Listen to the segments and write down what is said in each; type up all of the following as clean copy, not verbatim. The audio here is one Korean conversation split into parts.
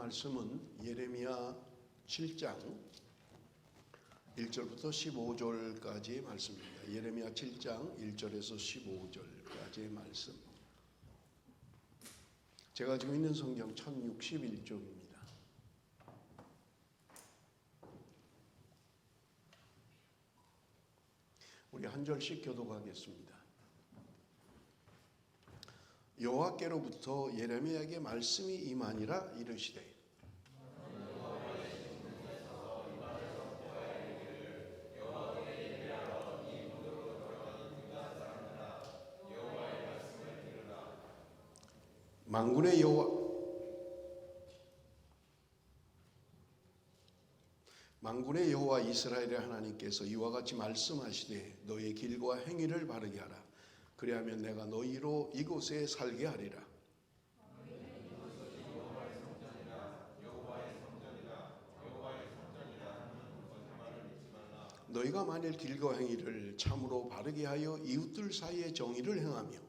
말씀은 예레미야 7장 1절부터 15절까지의 말씀입니다. 예레미야 7장 1절에서 15절까지의 말씀. 제가 지금 있는 성경 1061쪽입니다. 우리 한 절씩 교독하겠습니다. 여호와께로부터 예레미야에게 말씀이 임하니라 이르시되 만군의 여호와 이스라엘의 하나님께서 이와 같이 말씀하시되 너의 길과 행위를 바르게 하라. 그리하면 내가 너희로 이곳에 살게 하리라. 너희가 만일 길과 행위를 참으로 바르게 하여 이웃들 사이에 정의를 행하며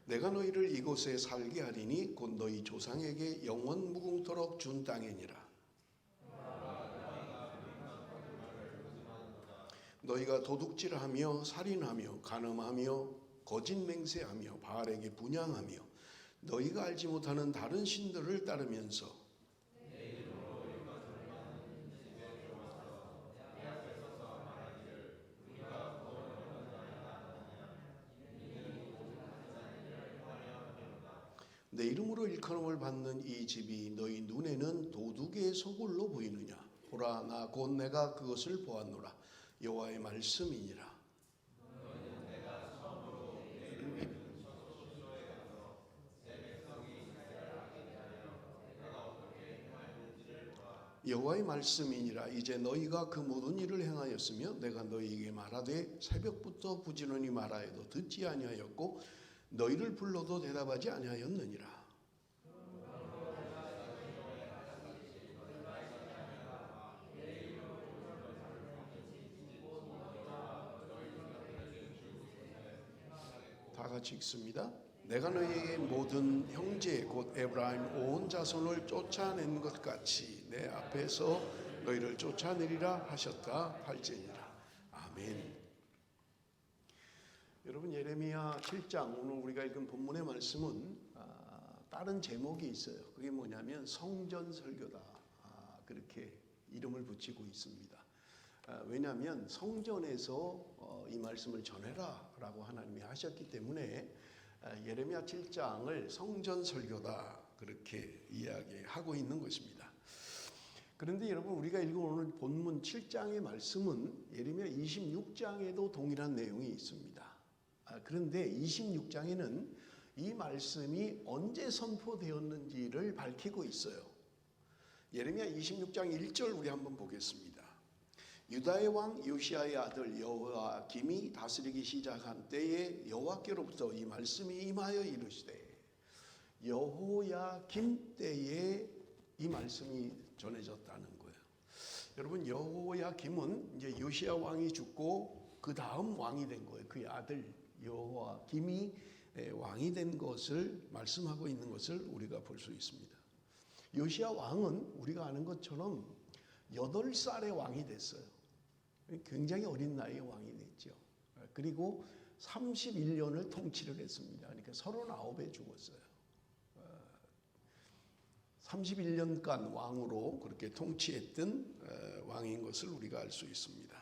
내가 너희를 이곳에 살게 하리니 곧 너희 조상에게 영원 무궁토록 준 땅이니라. 너희가 도둑질하며 살인하며 간음하며 거짓 맹세하며 바알에게 분향하며 너희가 알지 못하는 다른 신들을 따르면서 내 이름으로 일컬음을 받는 이 집이 너희 눈에는 도둑의 소굴로 보이느냐? 보라, 나 곧 내가 그것을 보았노라. 여호와의 말씀이니라. 여호와의 말씀이니라. 이제 너희가 그 모든 일을 행하였으며 내가 너희에게 말하되 새벽부터 부지런히 말하여도 듣지 아니하였고 너희를 불러도 대답하지 아니하였느니라. 다 같이 읽습니다. 내가 너희에게 모든 형제 곧 에브라임 온 자손을 쫓아낸 것 같이 내 앞에서 너희를 쫓아내리라 하셨다 할지니라. 아멘. 여러분, 예레미야 7장 오늘 우리가 읽은 본문의 말씀은 다른 제목이 있어요. 그게 뭐냐면 성전 설교다. 그렇게 이름을 붙이고 있습니다. 왜냐하면 성전에서 이 말씀을 전해라 라고 하나님이 하셨기 때문에 예레미야 7장을 성전 설교다 그렇게 이야기하고 있는 것입니다. 그런데 여러분, 우리가 읽은 오늘 본문 7장의 말씀은 예레미야 26장에도 동일한 내용이 있습니다. 그런데 26장에는 이 말씀이 언제 선포되었는지를 밝히고 있어요. 예레미야 26장 1절 우리 한번 보겠습니다. 유다의 왕 요시야의 아들 여호야김이 다스리기 시작한 때에 여호와께로부터 이 말씀이 임하여 이르시되, 여호야김 때에 이 말씀이 전해졌다는 거예요. 여러분, 여호야김은 이제 요시야 왕이 죽고 그 다음 왕이 된 거예요. 그의 아들 여호야김이 왕이 된 것을 말씀하고 있는 것을 우리가 볼 수 있습니다. 요시야 왕은 우리가 아는 것처럼 8살의 왕이 됐어요. 굉장히 어린 나이에 왕이 됐죠. 그리고 31년을 통치를 했습니다. 그러니까 39에 죽었어요. 31년간 왕으로 그렇게 통치했던 왕인 것을 우리가 알 수 있습니다.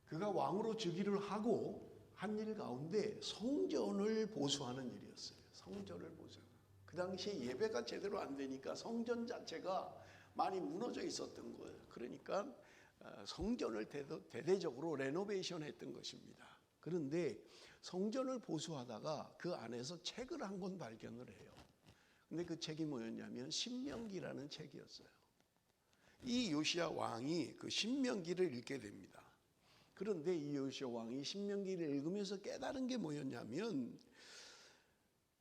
그가 왕으로 즉위를 하고 한 일 가운데 성전을 보수하는 일이었어요. 성전을 보수하는. 그 당시에 예배가 제대로 안 되니까 성전 자체가 많이 무너져 있었던 거예요. 그러니까 성전을 대대적으로 레노베이션 했던 것입니다. 그런데 성전을 보수하다가 그 안에서 책을 한 권 발견을 해요. 근데 그 책이 뭐였냐면 신명기라는 책이었어요. 이 요시야 왕이 그 신명기를 읽게 됩니다. 그런데 이 요시야 왕이 신명기를 읽으면서 깨달은 게 뭐였냐면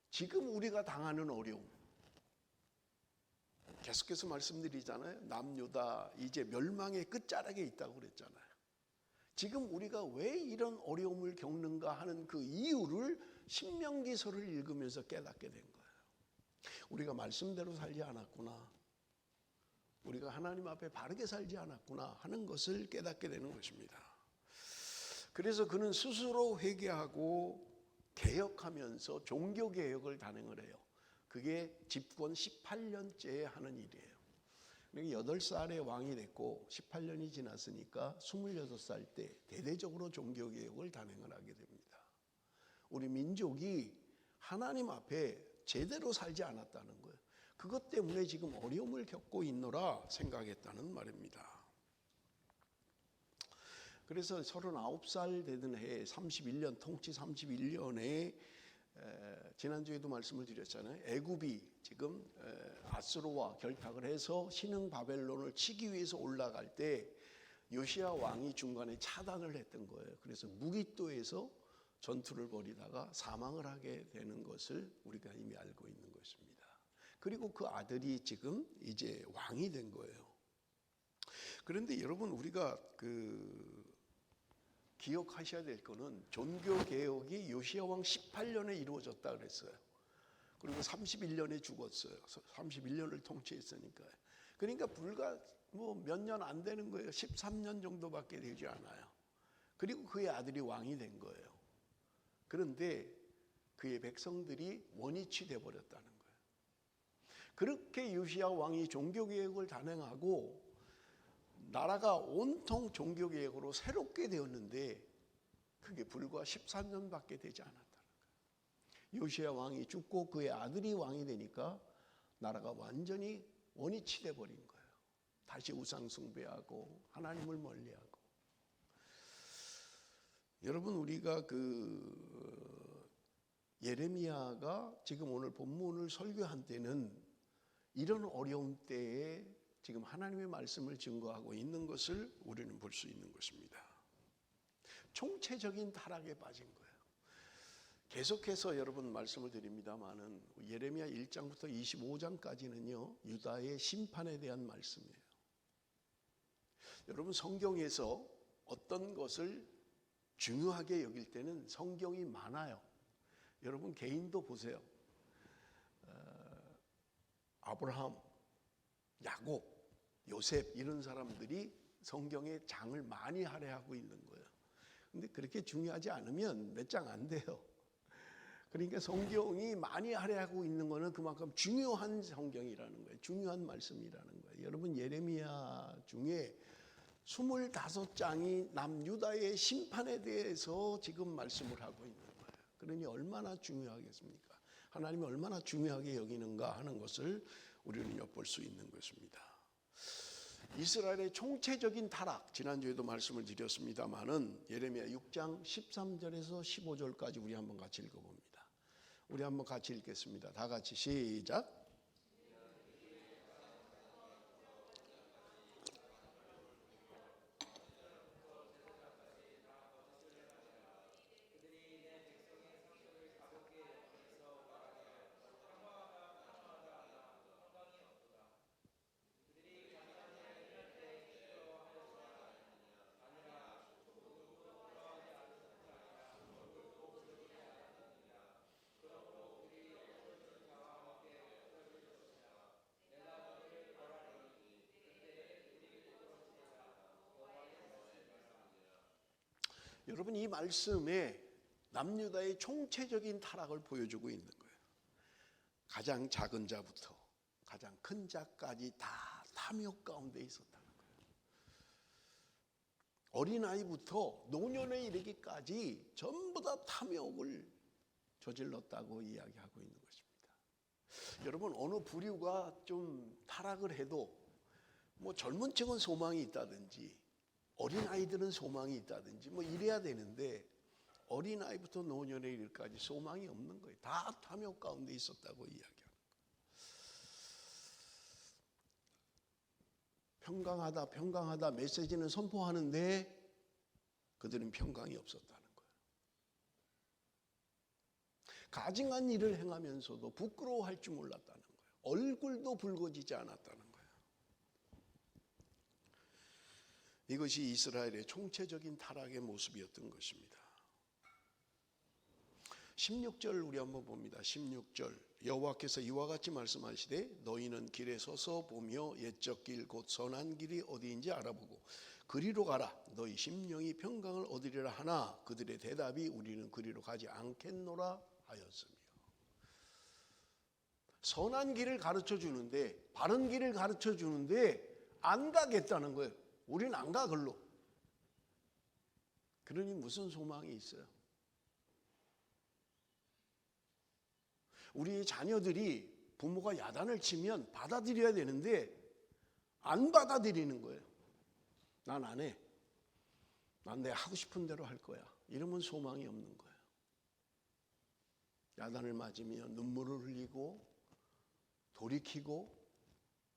지금 우리가 당하는 어려움, 계속해서 말씀드리잖아요. 남유다 이제 멸망의 끝자락에 있다고 그랬잖아요. 지금 우리가 왜 이런 어려움을 겪는가 하는 그 이유를 신명기서를 읽으면서 깨닫게 된 거예요. 우리가 말씀대로 살지 않았구나, 우리가 하나님 앞에 바르게 살지 않았구나 하는 것을 깨닫게 되는 것입니다. 그래서 그는 스스로 회개하고 개혁하면서 종교개혁을 단행을 해요. 그게 집권 18년째에 하는 일이에요. 그러니까 8살에 왕이 됐고 18년이 지났으니까 26살 때 대대적으로 종교개혁을 단행을 하게 됩니다. 우리 민족이 하나님 앞에 제대로 살지 않았다는 거예요. 그것 때문에 지금 어려움을 겪고 있노라 생각했다는 말입니다. 그래서 39살 되던 해에 31년 통치 31년에 지난주에도 말씀을 드렸잖아요. 애굽이 지금 아수르와 결탁을 해서 신흥 바벨론을 치기 위해서 올라갈 때 요시야 왕이 중간에 차단을 했던 거예요. 그래서 무기또에서 전투를 벌이다가 사망을 하게 되는 것을 우리가 이미 알고 있는 것입니다. 그리고 그 아들이 지금 이제 왕이 된 거예요. 그런데 여러분, 우리가 기억하셔야 될 거는 종교개혁이 요시야 왕 18년에 이루어졌다 그랬어요. 그리고 31년에 죽었어요. 31년을 통치했으니까요. 그러니까 불과 몇 년 안 되는 거예요. 13년 정도밖에 되지 않아요. 그리고 그의 아들이 왕이 된 거예요. 그런데 그의 백성들이 원위치 돼 버렸다는 거예요. 그렇게 요시야 왕이 종교개혁을 단행하고 나라가 온통 종교개혁으로 새롭게 되었는데 그게 불과 13년밖에 되지 않았다는 거예요. 요시야 왕이 죽고 그의 아들이 왕이 되니까 나라가 완전히 원위치돼 버린 거예요. 다시 우상 숭배하고 하나님을 멀리하고. 여러분, 우리가 예레미야가 지금 오늘 본문을 설교한 때는 이런 어려움 때에 지금 하나님의 말씀을 증거하고 있는 것을 우리는 볼 수 있는 것입니다. 총체적인 타락에 빠진 거예요. 계속해서 여러분 말씀을 드립니다마는 예레미야 1장부터 25장까지는요 유다의 심판에 대한 말씀이에요. 여러분, 성경에서 어떤 것을 중요하게 여길 때는 성경이 많아요. 여러분 개인도 보세요. 아브라함, 야곱, 요셉 이런 사람들이 성경에 장을 많이 할애하고 있는 거예요. 근데 그렇게 중요하지 않으면 몇 장 안 돼요. 그러니까 성경이 많이 할애하고 있는 거는 그만큼 중요한 성경이라는 거예요. 중요한 말씀이라는 거예요. 여러분, 예레미야 중에 25장이 남유다의 심판에 대해서 지금 말씀을 하고 있는 거예요. 그러니 얼마나 중요하겠습니까? 하나님이 얼마나 중요하게 여기는가 하는 것을 우리는 엿볼 수 있는 것입니다. 이스라엘의 총체적인 타락, 지난주에도 말씀을 드렸습니다마는 예레미야 6장 13절에서 15절까지 우리 한번 같이 읽어봅니다. 우리 한번 같이 읽겠습니다. 다 같이 시작. 여러분, 이 말씀에 남유다의 총체적인 타락을 보여주고 있는 거예요. 가장 작은 자부터 가장 큰 자까지 다 탐욕 가운데 있었다는 거예요. 어린아이부터 노년에 이르기까지 전부 다 탐욕을 저질렀다고 이야기하고 있는 것입니다. 여러분, 어느 부류가 좀 타락을 해도 젊은 층은 소망이 있다든지 어린아이들은 소망이 있다든지 이래야 되는데 어린아이부터 노년에 이르기까지 소망이 없는 거예요. 다 탐욕 가운데 있었다고 이야기합니다. 평강하다 메시지는 선포하는데 그들은 평강이 없었다는 거예요. 가증한 일을 행하면서도 부끄러워할 줄 몰랐다는 거예요. 얼굴도 붉어지지 않았다는 거예요. 이것이 이스라엘의 총체적인 타락의 모습이었던 것입니다. 16절 우리 한번 봅니다. 16절 여호와께서 이와 같이 말씀하시되 너희는 길에 서서 보며 옛적 길 곧 선한 길이 어디인지 알아보고 그리로 가라. 너희 심령이 평강을 얻으리라 하나 그들의 대답이 우리는 그리로 가지 않겠노라 하였으며. 선한 길을 가르쳐 주는데 바른 길을 가르쳐 주는데 안 가겠다는 거예요. 우리는 안 가 글로. 그러니 무슨 소망이 있어요? 우리 자녀들이 부모가 야단을 치면 받아들여야 되는데 안 받아들이는 거예요. 난 안 해. 난 내 하고 싶은 대로 할 거야. 이러면 소망이 없는 거예요. 야단을 맞으면 눈물을 흘리고 돌이키고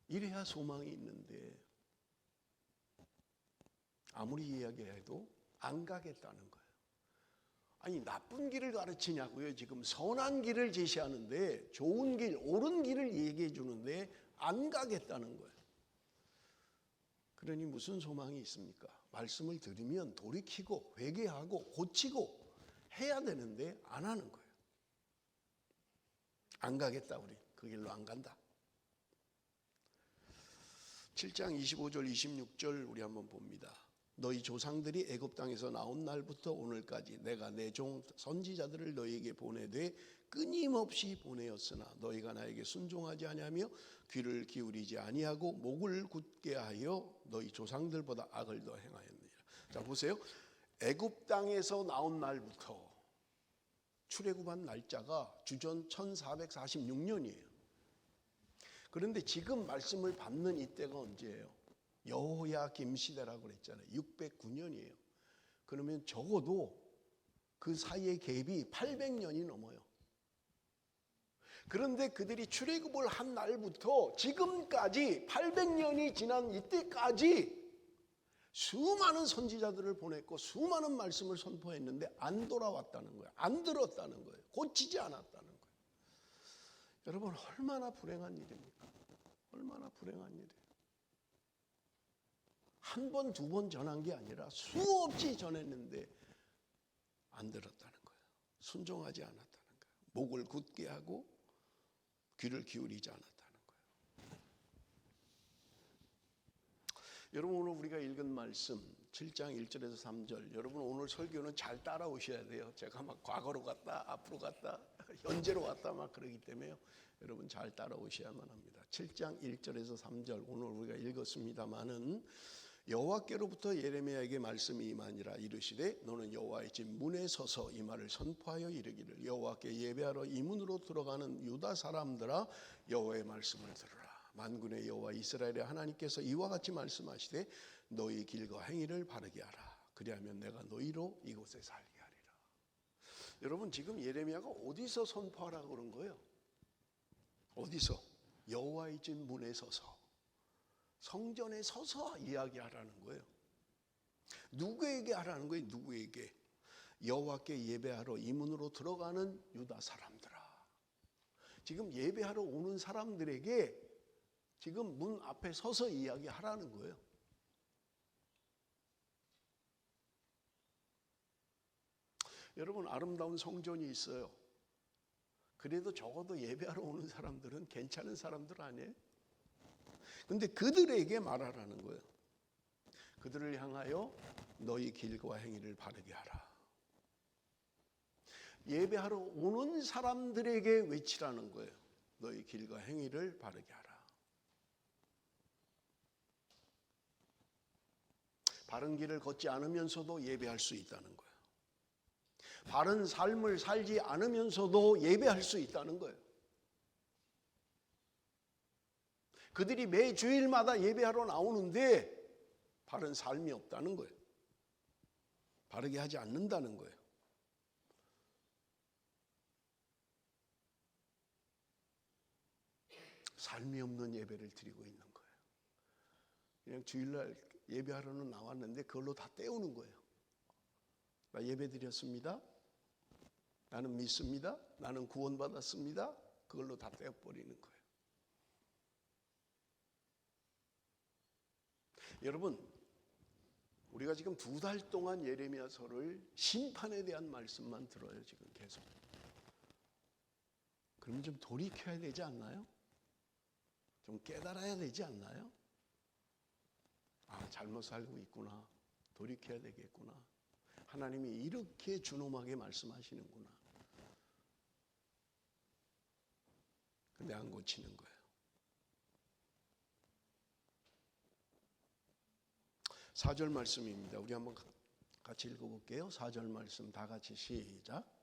이래야 소망이 있는데 아무리 이야기해도 안 가겠다는 거예요. 아니 나쁜 길을 가르치냐고요. 지금 선한 길을 제시하는데 좋은 길, 옳은 길을 얘기해 주는데 안 가겠다는 거예요. 그러니 무슨 소망이 있습니까? 말씀을 들으면 돌이키고 회개하고 고치고 해야 되는데 안 하는 거예요. 안 가겠다 우리. 그 길로 안 간다. 7장 25절 26절 우리 한번 봅니다. 너희 조상들이 애굽 땅에서 나온 날부터 오늘까지 내가 내 종 선지자들을 너희에게 보내되 끊임없이 보내었으나 너희가 나에게 순종하지 아니하며 귀를 기울이지 아니하고 목을 굳게 하여 너희 조상들보다 악을 더 행하였느니라. 자 보세요. 애굽 땅에서 나온 날부터 출애굽한 날짜가 주전 1446년이에요. 그런데 지금 말씀을 받는 이때가 언제예요? 여호야김 시대라고 그랬잖아요. 609년이에요. 그러면 적어도 그 사이의 갭이 800년이 넘어요. 그런데 그들이 출애굽을 한 날부터 지금까지 800년이 지난 이때까지 수많은 선지자들을 보냈고 수많은 말씀을 선포했는데 안 돌아왔다는 거예요. 안 들었다는 거예요. 고치지 않았다는 거예요. 여러분 얼마나 불행한 일입니까? 얼마나 불행한 일이에요. 한 번, 두 번 전한 게 아니라 수없이 전했는데 안 들었다는 거예요. 순종하지 않았다는 거예요. 목을 굳게 하고 귀를 기울이지 않았다는 거예요. 여러분 오늘 우리가 읽은 말씀 7장 1절에서 3절 여러분 오늘 설교는 잘 따라오셔야 돼요. 제가 막 과거로 갔다 앞으로 갔다 현재로 갔다 막 그러기 때문에요. 여러분 잘 따라오셔야만 합니다. 7장 1절에서 3절 오늘 우리가 읽었습니다마는 여호와께로부터 예레미야에게 말씀이 임하니라. 이르시되 너는 여호와의 집 문에 서서 이 말을 선포하여 이르기를 여호와께 예배하러 이 문으로 들어가는 유다 사람들아 여호와의 말씀을 들으라. 만군의 여호와 이스라엘의 하나님께서 이와 같이 말씀하시되 너희 길과 행위를 바르게 하라. 그리하면 내가 너희로 이곳에 살게 하리라. 여러분 지금 예레미야가 어디서 선포하라고 그런 거예요? 어디서? 여호와의 집 문에 서서 성전에 서서 이야기하라는 거예요. 누구에게 하라는 거예요? 누구에게? 여호와께 예배하러 이 문으로 들어가는 유다 사람들아. 지금 예배하러 오는 사람들에게 지금 문 앞에 서서 이야기하라는 거예요. 여러분 아름다운 성전이 있어요. 그래도 적어도 예배하러 오는 사람들은 괜찮은 사람들 아니에요? 근데 그들에게 말하라는 거예요. 그들을 향하여 너희 길과 행위를 바르게 하라. 예배하러 오는 사람들에게 외치라는 거예요. 너희 길과 행위를 바르게 하라. 바른 길을 걷지 않으면서도 예배할 수 있다는 거예요. 바른 삶을 살지 않으면서도 예배할 수 있다는 거예요. 그들이 매 주일마다 예배하러 나오는데 바른 삶이 없다는 거예요. 바르게 하지 않는다는 거예요. 삶이 없는 예배를 드리고 있는 거예요. 그냥 주일날 예배하러는 나왔는데 그걸로 다 때우는 거예요. 나 예배 드렸습니다. 나는 믿습니다. 나는 구원받았습니다. 그걸로 다 떼어버리는 거예요. 여러분, 우리가 지금 2달 동안 예레미야서를 심판에 대한 말씀만 들어요. 지금 계속. 그러면 좀 돌이켜야 되지 않나요? 좀 깨달아야 되지 않나요? 아, 잘못 살고 있구나. 돌이켜야 되겠구나. 하나님이 이렇게 준엄하게 말씀하시는구나. 근데 안 고치는 거예요. 4절 말씀입니다. 우리 한번 같이 읽어볼게요. 4절 말씀 다 같이 시작.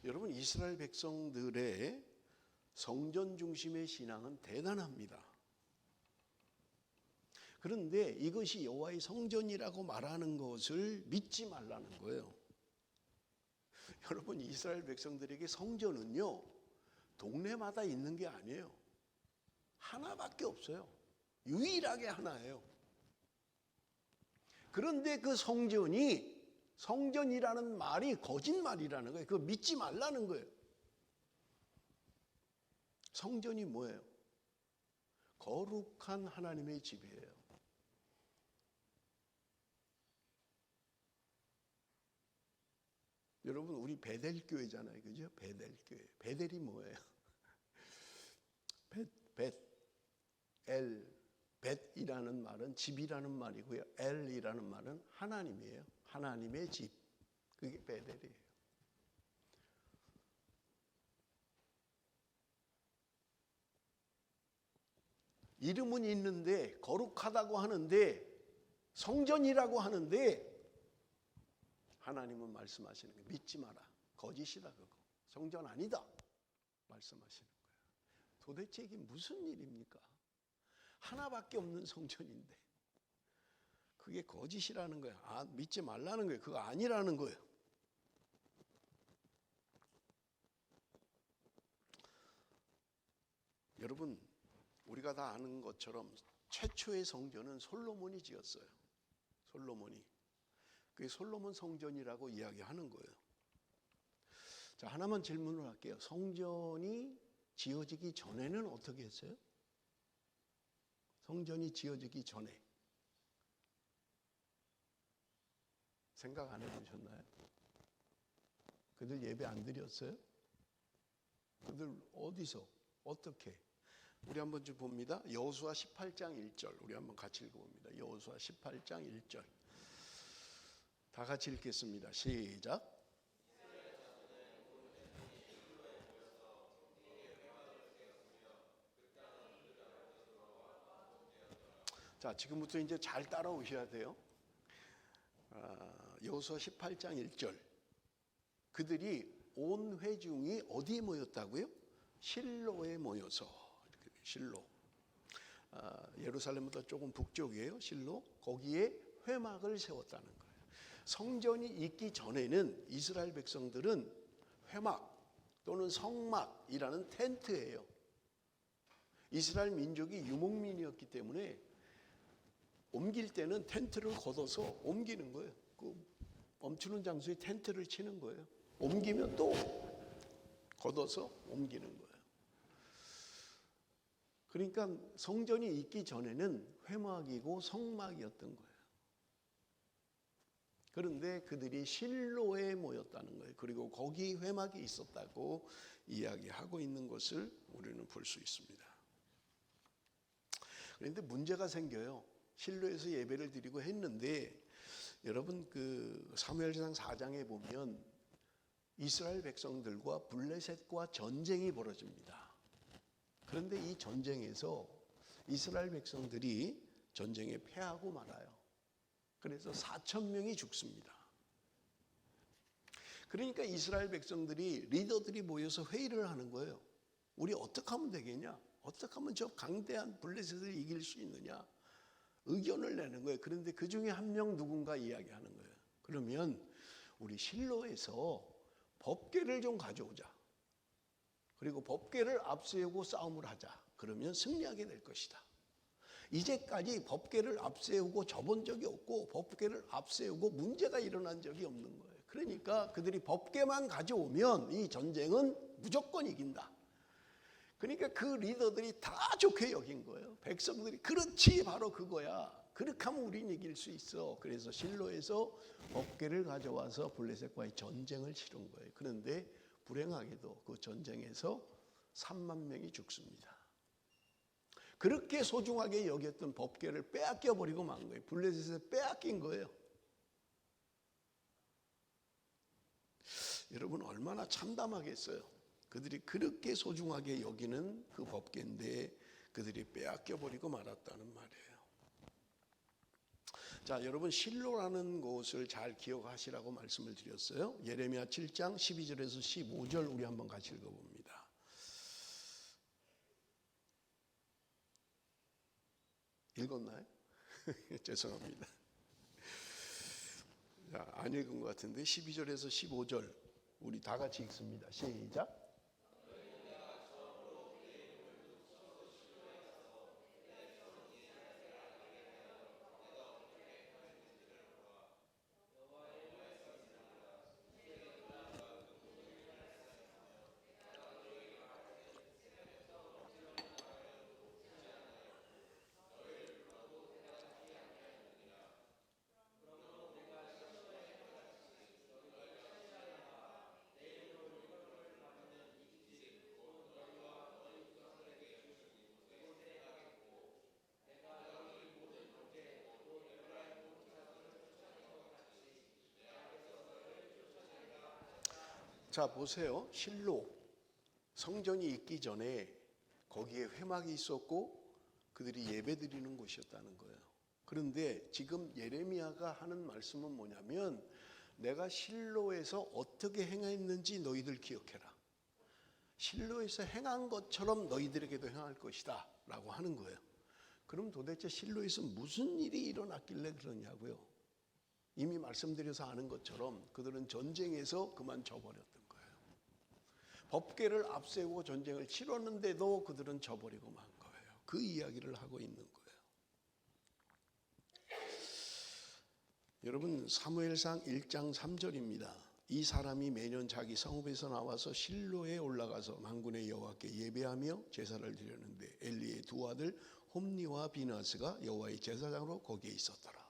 여러분, 이스라엘 백성들의 성전 중심의 신앙은 대단합니다. 그런데 이것이 여호와의 성전이라고 말하는 것을 믿지 말라는 거예요. 여러분, 이스라엘 백성들에게 성전은요, 동네마다 있는 게 아니에요. 하나밖에 없어요. 유일하게 하나예요. 그런데 그 성전이라는 말이 거짓말이라는 거예요. 그거 믿지 말라는 거예요. 성전이 뭐예요? 거룩한 하나님의 집이에요. 여러분, 우리 베델교회잖아요. 그죠? 베델교회. 베델이 뭐예요? 벳이라는 말은 집이라는 말이고요. 엘이라는 말은 하나님이에요. 하나님의 집. 그게 베델이에요. 이름은 있는데 거룩하다고 하는데 성전이라고 하는데 하나님은 말씀하시는 거예요. 믿지 마라. 거짓이다 그거. 성전 아니다. 말씀하시는 거예요. 도대체 이게 무슨 일입니까? 하나밖에 없는 성전인데 그게 거짓이라는 거예요. 아, 믿지 말라는 거예요. 그거 아니라는 거예요. 여러분, 우리가 다 아는 것처럼 최초의 성전은 솔로몬이 지었어요. 솔로몬이. 그게 솔로몬 성전이라고 이야기하는 거예요. 자, 하나만 질문을 할게요. 성전이 지어지기 전에는 어떻게 했어요? 성전이 지어지기 전에 생각 안 해보셨나요? 그들 예배 안 드렸어요? 그들 어디서 어떻게? 우리 한번 좀 봅니다. 여호수아 18장 1절 우리 한번 같이 읽어봅니다. 여호수아 18장 1절 다 같이 읽겠습니다. 시작. 자, 지금부터 이제 잘 따라오셔야 돼요. 여호수아 18장 1절 그들이 온 회중이 어디에 모였다고요? 실로에 모여서. 실로. 예루살렘보다 조금 북쪽이에요. 실로. 거기에 회막을 세웠다는 거예요. 성전이 있기 전에는 이스라엘 백성들은 회막 또는 성막이라는 텐트예요. 이스라엘 민족이 유목민이었기 때문에 옮길 때는 텐트를 걷어서 옮기는 거예요. 그 멈추는 장소에 텐트를 치는 거예요. 옮기면 또 걷어서 옮기는 거예요. 그러니까 성전이 있기 전에는 회막이고 성막이었던 거예요. 그런데 그들이 실로에 모였다는 거예요. 그리고 거기 회막이 있었다고 이야기하고 있는 것을 우리는 볼 수 있습니다. 그런데 문제가 생겨요. 실로에서 예배를 드리고 했는데 여러분 그 사무엘상 4장에 보면 이스라엘 백성들과 블레셋과 전쟁이 벌어집니다. 그런데 이 전쟁에서 이스라엘 백성들이 전쟁에 패하고 말아요. 그래서 4,000명이 죽습니다. 그러니까 이스라엘 백성들이 리더들이 모여서 회의를 하는 거예요. 우리 어떻게 하면 되겠냐? 어떻게 하면 저 강대한 블레셋을 이길 수 있느냐? 의견을 내는 거예요. 그런데 그 중에 한 명 누군가 이야기하는 거예요. 그러면 우리 실로에서 법궤를 좀 가져오자. 그리고 법궤를 앞세우고 싸움을 하자. 그러면 승리하게 될 것이다. 이제까지 법궤를 앞세우고 져본 적이 없고 법궤를 앞세우고 문제가 일어난 적이 없는 거예요. 그러니까 그들이 법궤만 가져오면 이 전쟁은 무조건 이긴다. 그러니까 그 리더들이 다 좋게 여긴 거예요. 백성들이 그렇지, 바로 그거야. 그렇게 하면 우린 이길 수 있어. 그래서 실로에서 법궤를 가져와서 블레셋과의 전쟁을 치른 거예요. 그런데 불행하게도 그 전쟁에서 3만 명이 죽습니다. 그렇게 소중하게 여겼던 법궤를 빼앗겨 버리고 만 거예요. 블레셋에 빼앗긴 거예요. 여러분 얼마나 참담하겠어요. 그들이 그렇게 소중하게 여기는 그 법궤인데 그들이 빼앗겨 버리고 말았다는 말이에요. 자, 여러분 실로라는 곳을 잘 기억하시라고 말씀을 드렸어요. 예레미야 7장 12절에서 15절 우리 한번 같이 읽어봅니다. 읽었나요? 죄송합니다. 자, 안 읽은 것 같은데 12절에서 15절 우리 다 같이 읽습니다. 시작. 자, 보세요. 실로 성전이 있기 전에 거기에 회막이 있었고 그들이 예배드리는 곳이었다는 거예요. 그런데 지금 예레미야가 하는 말씀은 뭐냐면 내가 실로에서 어떻게 행했는지 너희들 기억해라. 실로에서 행한 것처럼 너희들에게도 행할 것이다 라고 하는 거예요. 그럼 도대체 실로에서 무슨 일이 일어났길래 그러냐고요. 이미 말씀드려서 아는 것처럼 그들은 전쟁에서 그만 져버렸던 거예요. 법궤를 앞세우고 전쟁을 치렀는데도 그들은 져버리고 만 거예요. 그 이야기를 하고 있는 거예요. 여러분 사무엘상 1장 3절입니다. 이 사람이 매년 자기 성읍에서 나와서 실로에 올라가서 만군의 여호와께 예배하며 제사를 드렸는데 엘리의 두 아들 홈니와 비나스가 여호와의 제사장으로 거기에 있었더라.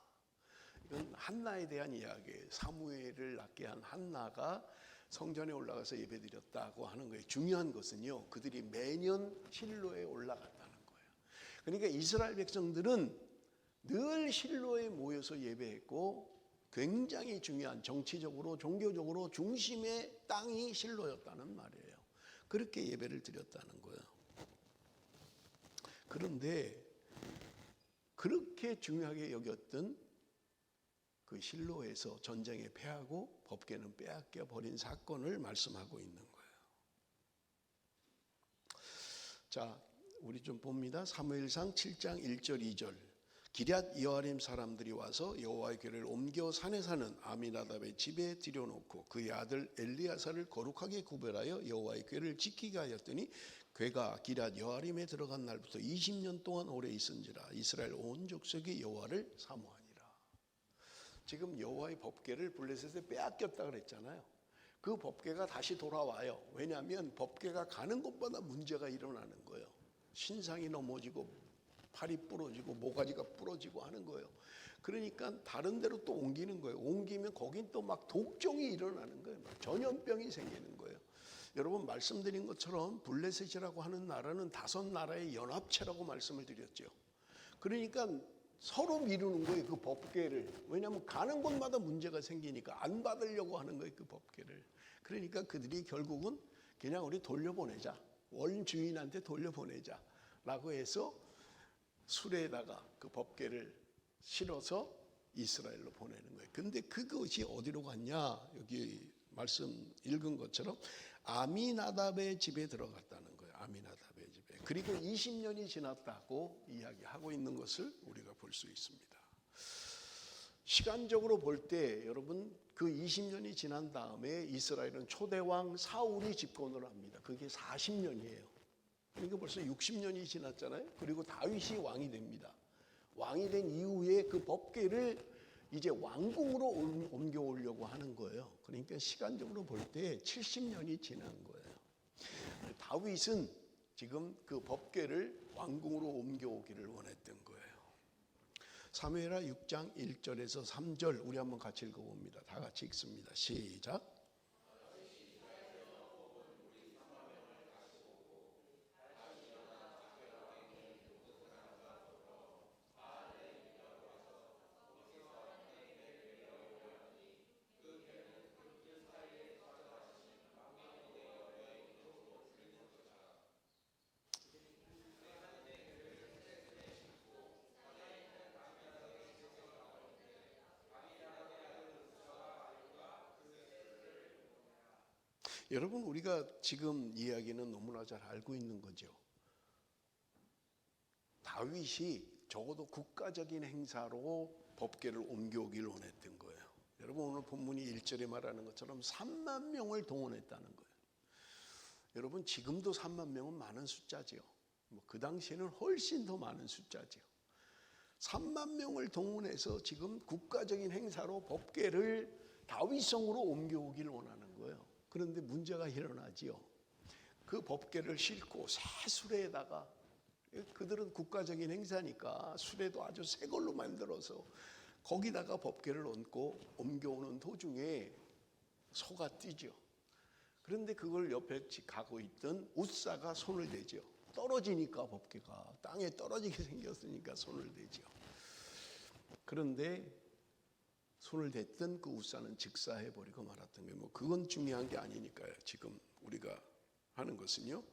이건 한나에 대한 이야기예요. 사무엘을 낳게 한 한나가 성전에 올라가서 예배드렸다고 하는 거예요. 중요한 것은요, 그들이 매년 실로에 올라갔다는 거예요. 그러니까 이스라엘 백성들은 늘 실로에 모여서 예배했고 굉장히 중요한 정치적으로 종교적으로 중심의 땅이 실로였다는 말이에요. 그렇게 예배를 드렸다는 거예요. 그런데 그렇게 중요하게 여겼던 그 실로에서 전쟁에 패하고 법궤는 빼앗겨 버린 사건을 말씀하고 있는 거예요. 자, 우리 좀 봅니다. 사무엘상 7장 1절 2절. 기럇 여아림 사람들이 와서 여호와의 궤를 옮겨 산에 사는 아미나답의 집에 들여놓고 그의 아들 엘리야사를 거룩하게 구별하여 여호와의 궤를 지키게 하였더니 궤가 기럇 여아림에 들어간 날부터 20년 동안 오래 있은지라 이스라엘 온 족속이 여호와를 사모하니라. 지금 여호와의 법궤를 블레셋에 빼앗겼다 그랬잖아요. 그 법궤가 다시 돌아와요. 왜냐하면 법궤가 가는 곳마다 문제가 일어나는 거예요. 신상이 넘어지고 팔이 부러지고 모가지가 부러지고 하는 거예요. 그러니까 다른 데로 또 옮기는 거예요. 옮기면 거긴 또 막 독종이 일어나는 거예요. 막 전염병이 생기는 거예요. 여러분 말씀드린 것처럼 블레셋이라고 하는 나라는 5나라의 연합체라고 말씀을 드렸죠. 그러니까 서로 미루는 거예요. 그 법궤를. 왜냐하면 가는 곳마다 문제가 생기니까 안 받으려고 하는 거예요. 그 법궤를. 그러니까 그들이 결국은 그냥 우리 돌려보내자. 원주인한테 돌려보내자 라고 해서 수레에다가 그 법궤를 실어서 이스라엘로 보내는 거예요. 근데 그것이 어디로 갔냐? 여기 말씀 읽은 것처럼 아미나답의 집에 들어갔다는 거예요. 아미나답의 집에. 그리고 20년이 지났다고 이야기하고 있는 것을 우리가 볼 수 있습니다. 시간적으로 볼 때 여러분 그 20년이 지난 다음에 이스라엘은 초대왕 사울이 집권을 합니다. 그게 40년이에요. 그러니까 벌써 60년이 지났잖아요. 그리고 다윗이 왕이 됩니다. 왕이 된 이후에 그 법궤를 이제 왕궁으로 옮겨오려고 하는 거예요. 그러니까 시간적으로 볼 때 70년이 지난 거예요. 다윗은 지금 그 법궤를 왕궁으로 옮겨오기를 원했던 거예요. 사무엘하 6장 1절에서 3절 우리 한번 같이 읽어봅니다. 다 같이 읽습니다. 시작. 여러분, 우리가 지금 이야기는 너무나 잘 알고 있는 거죠. 다윗이 적어도 국가적인 행사로 법궤를 옮겨오기를 원했던 거예요. 여러분, 오늘 본문이 1절에 말하는 것처럼 3만 명을 동원했다는 거예요. 여러분, 지금도 3만 명은 많은 숫자지요. 그 당시에는 훨씬 더 많은 숫자지요. 3만 명을 동원해서 지금 국가적인 행사로 법궤를 다윗성으로 옮겨오기를 원하는 거예요. 그런데 문제가 일어나지요. 그 법궤를 싣고 새 수레에다가, 그들은 국가적인 행사니까 수레도 아주 새 걸로 만들어서 거기다가 법궤를 얹고 옮겨오는 도중에 소가 뛰죠. 그런데 그걸 옆에 가고 있던 웃사가 손을 대죠. 떨어지니까 법궤가 땅에 떨어지게 생겼으니까 손을 대죠. 그런데 손을 댔던 그 웃사는 즉사해버리고 말았던 게 그건 중요한 게 아니니까요. 지금 우리가 하는 것은요.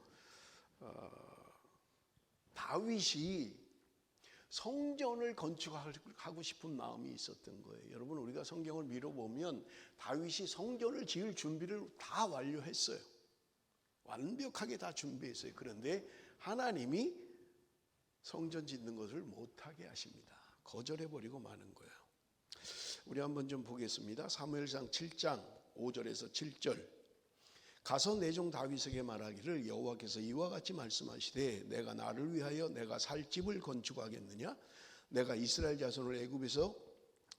다윗이 성전을 건축하고 싶은 마음이 있었던 거예요. 여러분, 우리가 성경을 미뤄보면 다윗이 성전을 지을 준비를 다 완료했어요. 완벽하게 다 준비했어요. 그런데 하나님이 성전 짓는 것을 못하게 하십니다. 거절해버리고 마는 거예요. 우리 한번 좀 보겠습니다. 사무엘상 7장 5절에서 7절. 가서 내 종 다윗에게 말하기를 여호와께서 이와 같이 말씀하시되 내가 나를 위하여 내가 살 집을 건축하겠느냐? 내가 이스라엘 자손을 애굽에서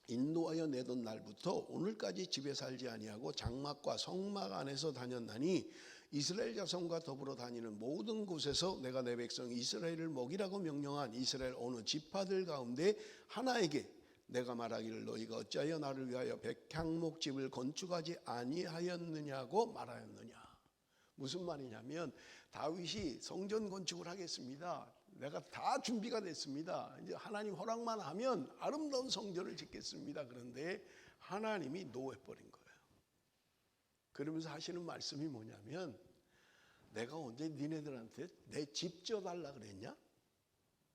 인도하여 내던 날부터 오늘까지 집에 살지 아니하고 장막과 성막 안에서 다녔나니 이스라엘 자손과 더불어 다니는 모든 곳에서 내가 내 백성 이스라엘을 먹이라고 명령한 이스라엘 어느 지파들 가운데 하나에게 내가 말하기를 너희가 어찌하여 나를 위하여 백향목 집을 건축하지 아니하였느냐고 말하였느냐. 무슨 말이냐면 다윗이 성전 건축을 하겠습니다. 내가 다 준비가 됐습니다. 이제 하나님 허락만 하면 아름다운 성전을 짓겠습니다. 그런데 하나님이 노해버린 거예요. 그러면서 하시는 말씀이 뭐냐면 내가 언제 니네들한테 내 집 지어달라 그랬냐?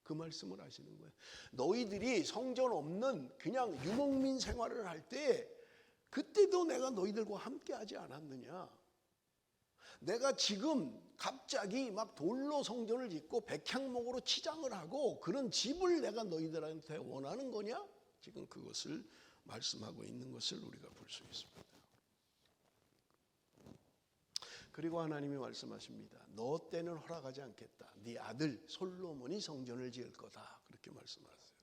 그 말씀을 하시는 거예요. 너희들이 성전 없는 그냥 유목민 생활을 할 때 그때도 내가 너희들과 함께 하지 않았느냐? 내가 지금 갑자기 막 돌로 성전을 짓고 백향목으로 치장을 하고 그런 집을 내가 너희들한테 원하는 거냐? 지금 그것을 말씀하고 있는 것을 우리가 볼 수 있습니다. 그리고 하나님이 말씀하십니다. 너 때는 허락하지 않겠다. 네 아들 솔로몬이 성전을 지을 거다. 그렇게 말씀하세요.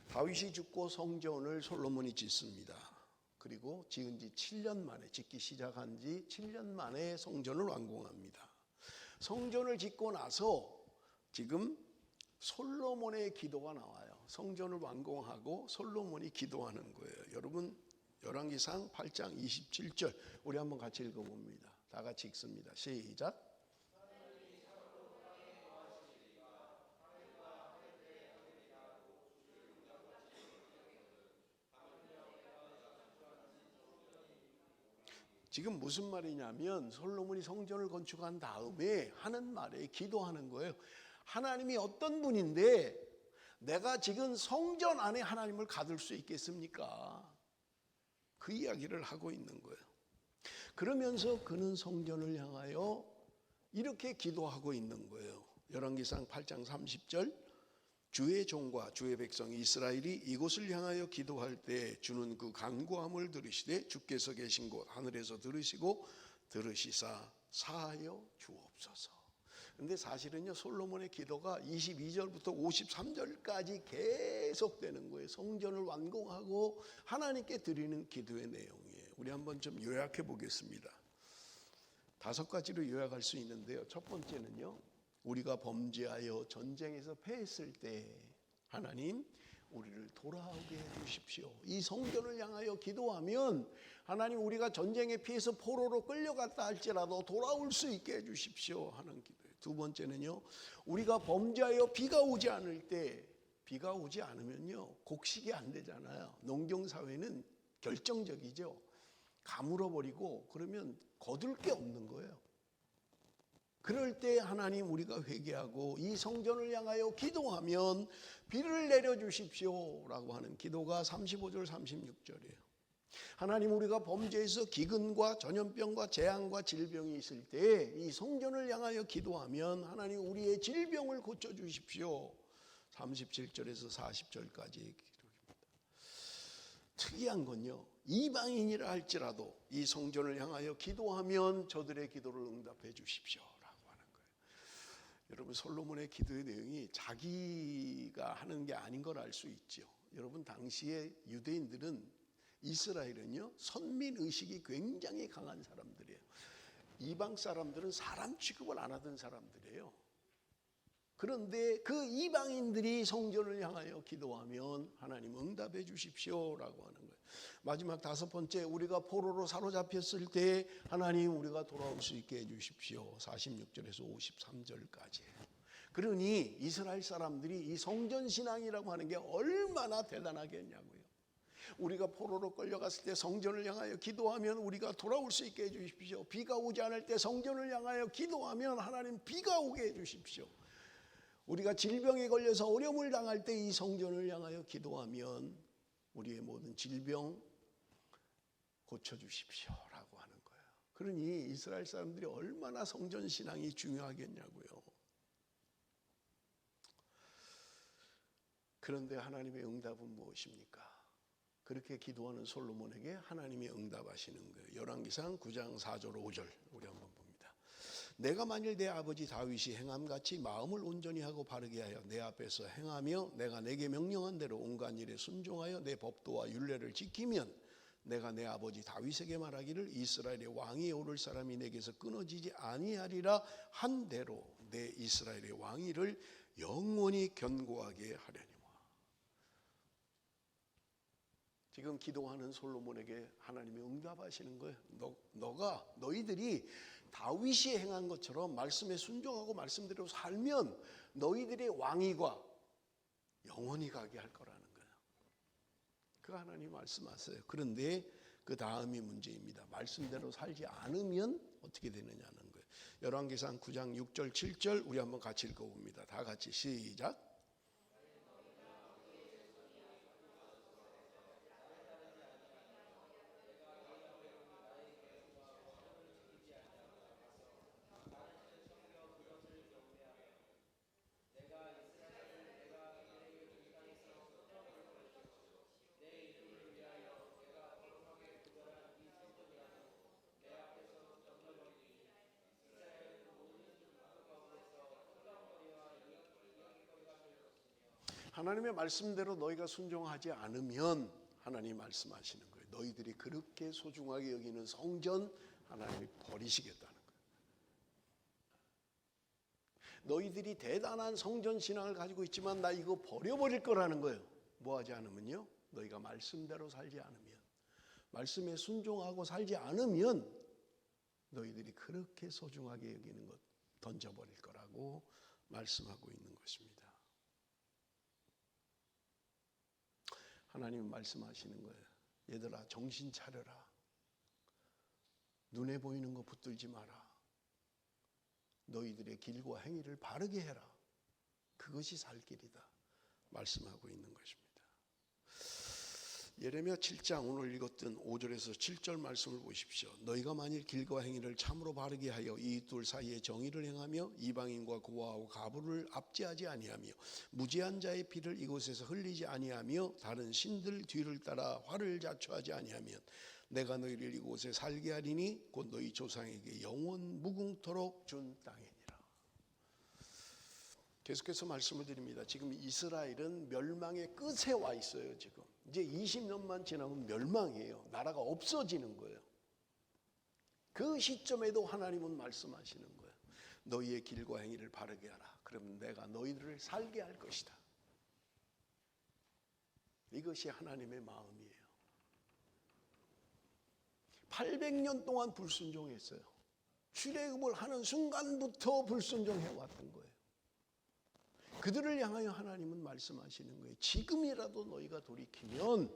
다윗이 죽고 성전을 솔로몬이 짓습니다. 그리고 지은 지 7년 만에, 짓기 시작한 지 7년 만에 성전을 완공합니다. 성전을 짓고 나서 지금 솔로몬의 기도가 나와요. 성전을 완공하고 솔로몬이 기도하는 거예요. 여러분, 열왕기상 8장 27절 우리 한번 같이 읽어봅니다. 다 같이 읽습니다. 시작. 지금 무슨 말이냐면 솔로몬이 성전을 건축한 다음에 하는 말에 기도하는 거예요. 하나님이 어떤 분인데 내가 지금 성전 안에 하나님을 가둘 수 있겠습니까? 그 이야기를 하고 있는 거예요. 그러면서 그는 성전을 향하여 이렇게 기도하고 있는 거예요. 열왕기상 8장 30절 주의 종과 주의 백성 이스라엘이 이곳을 향하여 기도할 때 주는 그 간구함을 들으시되 주께서 계신 곳 하늘에서 들으시고 들으시사 사하여 주옵소서. 근데 사실은요 솔로몬의 기도가 22절부터 53절까지 계속되는 거예요. 성전을 완공하고 하나님께 드리는 기도의 내용이에요. 우리 한번 좀 요약해 보겠습니다. 5가지로 요약할 수 있는데요. 첫 번째는요, 우리가 범죄하여 전쟁에서 패했을 때 하나님 우리를 돌아오게 해주십시오. 이 성전을 향하여 기도하면 하나님 우리가 전쟁에 피해서 포로로 끌려갔다 할지라도 돌아올 수 있게 해주십시오 하는 기도예요. 두 번째는요, 우리가 범죄하여 비가 오지 않을 때, 비가 오지 않으면요 곡식이 안 되잖아요. 농경사회는 결정적이죠. 가물어버리고 그러면 거둘 게 없는 거예요. 그럴 때 하나님 우리가 회개하고 이 성전을 향하여 기도하면 비를 내려주십시오 라고 하는 기도가 35절 36절이에요. 하나님 우리가 범죄에서 기근과 전염병과 재앙과 질병이 있을 때 이 성전을 향하여 기도하면 하나님 우리의 질병을 고쳐주십시오. 37절에서 40절까지 기록입니다. 특이한 건요, 이방인이라 할지라도 이 성전을 향하여 기도하면 저들의 기도를 응답해 주십시오 라고 하는 거예요. 여러분, 솔로몬의 기도의 내용이 자기가 하는 게 아닌 걸 알 수 있죠. 여러분, 당시에 유대인들은, 이스라엘은요 선민의식이 굉장히 강한 사람들이에요. 이방 사람들은 사람 취급을 안 하던 사람들이에요. 그런데 그 이방인들이 성전을 향하여 기도하면 하나님 응답해 주십시오라고 하는 거예요. 마지막 5번째, 우리가 포로로 사로잡혔을 때 하나님 우리가 돌아올 수 있게 해 주십시오. 46절에서 53절까지. 그러니 이스라엘 사람들이 이 성전 신앙이라고 하는 게 얼마나 대단하겠냐고요. 우리가 포로로 끌려갔을 때 성전을 향하여 기도하면 우리가 돌아올 수 있게 해 주십시오. 비가 오지 않을 때 성전을 향하여 기도하면 하나님 비가 오게 해 주십시오. 우리가 질병에 걸려서 어려움을 당할 때 이 성전을 향하여 기도하면 우리의 모든 질병 고쳐주십시오 라고 하는 거예요. 그러니 이스라엘 사람들이 얼마나 성전 신앙이 중요하겠냐고요. 그런데 하나님의 응답은 무엇입니까? 그렇게 기도하는 솔로몬에게 하나님이 응답하시는 거예요. 열왕기상 9장 4절 5절 우리 한번 봅니다. 내가 만일 내 아버지 다윗이 행함같이 마음을 온전히 하고 바르게 하여 내 앞에서 행하며 내가 내게 명령한 대로 온갖 일에 순종하여 내 법도와 율례를 지키면 내가 내 아버지 다윗에게 말하기를 이스라엘의 왕이 오를 사람이 내게서 끊어지지 아니하리라 한 대로 내 이스라엘의 왕위를 영원히 견고하게 하려니와. 지금 기도하는 솔로몬에게 하나님이 응답하시는 거예요. 너희들이 다윗이 행한 것처럼 말씀에 순종하고 말씀대로 살면 너희들의 왕위가 영원히 가게 할 거라는 거예요. 그 하나님 말씀하세요. 그런데 그 다음이 문제입니다. 말씀대로 살지 않으면 어떻게 되느냐는 거예요. 열왕기상 9장 6절 7절 우리 한번 같이 읽어봅니다. 다 같이 시작. 하나님의 말씀대로 너희가 순종하지 않으면 하나님 말씀하시는 거예요. 너희들이 그렇게 소중하게 여기는 성전 하나님이 버리시겠다는 거예요. 너희들이 대단한 성전 신앙을 가지고 있지만 나 이거 버려버릴 거라는 거예요. 뭐 하지 않으면요, 너희가 말씀대로 살지 않으면, 말씀에 순종하고 살지 않으면 너희들이 그렇게 소중하게 여기는 것 던져버릴 거라고 말씀하고 있는 것입니다. 하나님은 말씀하시는 거예요. 얘들아, 정신 차려라. 눈에 보이는 거 붙들지 마라. 너희들의 길과 행위를 바르게 해라. 그것이 살 길이다. 말씀하고 있는 것입니다. 예레미야 7장 오늘 읽었던 5절에서 7절 말씀을 보십시오. 너희가 만일 길과 행위를 참으로 바르게 하여 이 둘 사이에 정의를 행하며 이방인과 고아하고 가부를 압제하지 아니하며 무죄한 자의 피를 이곳에서 흘리지 아니하며 다른 신들 뒤를 따라 화를 자초하지 아니하면 내가 너희를 이곳에 살게 하리니 곧 너희 조상에게 영원 무궁토록 준 땅이니라. 계속해서 말씀을 드립니다. 지금 이스라엘은 멸망의 끝에 와 있어요. 지금 이제 20년만 지나면 멸망이에요. 나라가 없어지는 거예요. 그 시점에도 하나님은 말씀하시는 거예요. 너희의 길과 행위를 바르게 하라. 그러면 내가 너희들을 살게 할 것이다. 이것이 하나님의 마음이에요. 800년 동안 불순종했어요. 출애굽을 하는 순간부터 불순종해 왔던 거예요. 그들을 향하여 하나님은 말씀하시는 거예요. 지금이라도 너희가 돌이키면,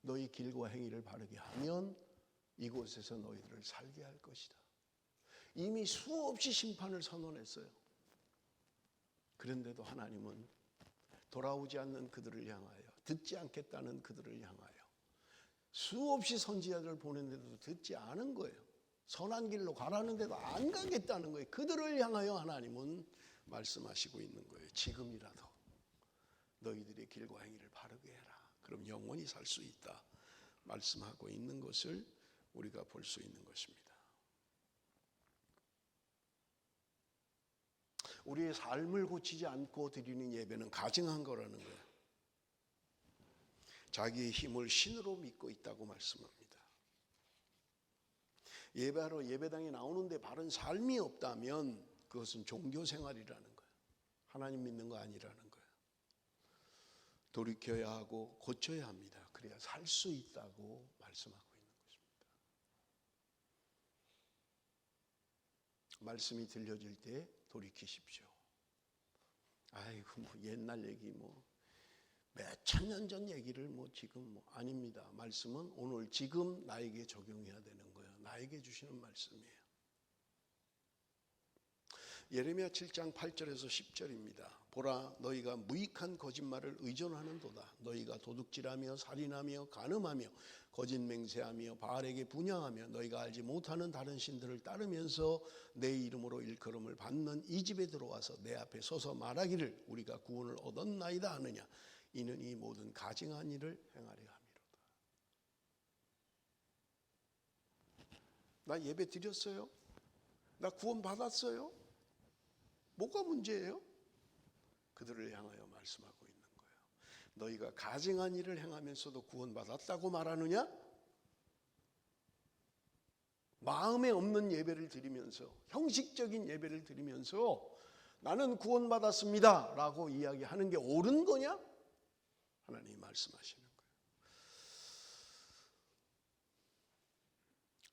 너희 길과 행위를 바르게 하면 이곳에서 너희들을 살게 할 것이다. 이미 수없이 심판을 선언했어요. 그런데도 하나님은 돌아오지 않는 그들을 향하여, 듣지 않겠다는 그들을 향하여 수없이 선지자들을 보냈는데도 듣지 않은 거예요. 선한 길로 가라는데도 안 가겠다는 거예요. 그들을 향하여 하나님은 말씀하시고 있는 거예요. 지금이라도 너희들의 길과 행위를 바르게 해라. 그럼 영원히 살 수 있다. 말씀하고 있는 것을 우리가 볼 수 있는 것입니다. 우리의 삶을 고치지 않고 드리는 예배는 가증한 거라는 거예요. 자기의 힘을 신으로 믿고 있다고 말씀합니다. 예배하러 예배당에 나오는데 바른 삶이 없다면 그것은 종교생활이라는 거예요. 하나님 믿는 거 아니라는 거예요. 돌이켜야 하고 고쳐야 합니다. 그래야 살 수 있다고 말씀하고 있는 것입니다. 말씀이 들려질 때 돌이키십시오. 아이고 뭐 옛날 얘기 뭐 몇천 년 전 얘기를 뭐 지금 뭐 아닙니다. 말씀은 오늘 지금 나에게 적용해야 되는 거예요. 나에게 주시는 말씀이에요. 예레미야 7장 8절에서 10절입니다. 보라 너희가 무익한 거짓말을 의존하는도다. 너희가 도둑질하며 살인하며 간음하며 거짓 맹세하며 바알에게 분향하며 너희가 알지 못하는 다른 신들을 따르면서 내 이름으로 일컬음을 받는 이 집에 들어와서 내 앞에 서서 말하기를 우리가 구원을 얻었나이다 하느냐. 이는 이 모든 가증한 일을 행하려 함이로다. 나 예배 드렸어요? 나 구원 받았어요? 뭐가 문제예요? 그들을 향하여 말씀하고 있는 거예요. 너희가 가증한 일을 행하면서도 구원받았다고 말하느냐? 마음에 없는 예배를 드리면서, 형식적인 예배를 드리면서 나는 구원받았습니다 라고 이야기하는 게 옳은 거냐? 하나님이 말씀하시는 거예요.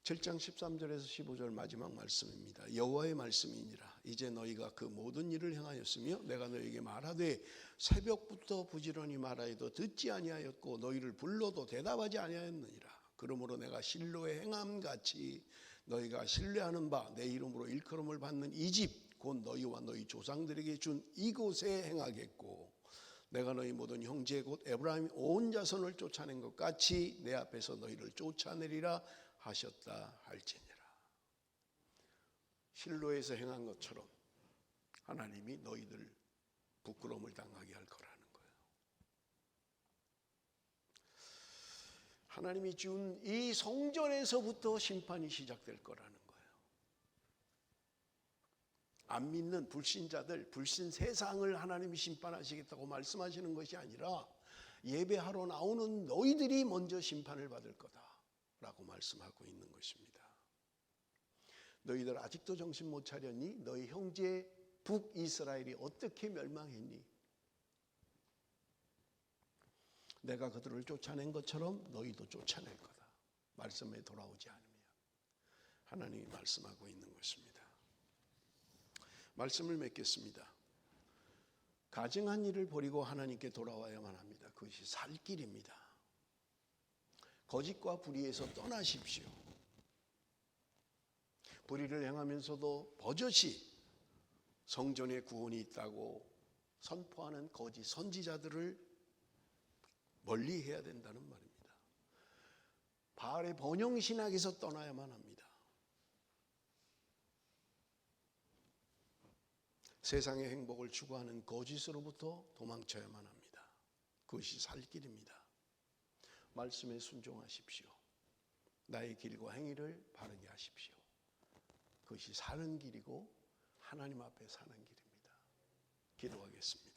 7장 13절에서 15절 마지막 말씀입니다. 여호와의 말씀이니라. 이제 너희가 그 모든 일을 행하였으며 내가 너희에게 말하되 새벽부터 부지런히 말하여도 듣지 아니하였고 너희를 불러도 대답하지 아니하였느니라. 그러므로 내가 실로의 행함같이 너희가 신뢰하는 바 내 이름으로 일컬음을 받는 이 집 곧 너희와 너희 조상들에게 준 이곳에 행하겠고 내가 너희 모든 형제 곧 에브라임 온 자손을 쫓아낸 것 같이 내 앞에서 너희를 쫓아내리라 하셨다 할지니라. 실로에서 행한 것처럼 하나님이 너희들 부끄러움을 당하게 할 거라는 거예요. 하나님이 준 이 성전에서부터 심판이 시작될 거라는 거예요. 안 믿는 불신자들, 불신 세상을 하나님이 심판하시겠다고 말씀하시는 것이 아니라 예배하러 나오는 너희들이 먼저 심판을 받을 거다라고 말씀하고 있는 것입니다. 너희들 아직도 정신 못 차렸니? 너희 형제 북이스라엘이 어떻게 멸망했니? 내가 그들을 쫓아낸 것처럼 너희도 쫓아낼 거다. 말씀에 돌아오지 않으면. 하나님이 말씀하고 있는 것입니다. 말씀을 맺겠습니다. 가증한 일을 버리고 하나님께 돌아와야만 합니다. 그것이 살 길입니다. 거짓과 불의에서 떠나십시오. 불의를 행하면서도 버젓이 성전에 구원이 있다고 선포하는 거짓 선지자들을 멀리해야 된다는 말입니다. 바알의 번영신학에서 떠나야만 합니다. 세상의 행복을 추구하는 거짓으로부터 도망쳐야만 합니다. 그것이 살 길입니다. 말씀에 순종하십시오. 나의 길과 행위를 바르게 하십시오. 그것이 사는 길이고 하나님 앞에 사는 길입니다. 기도하겠습니다.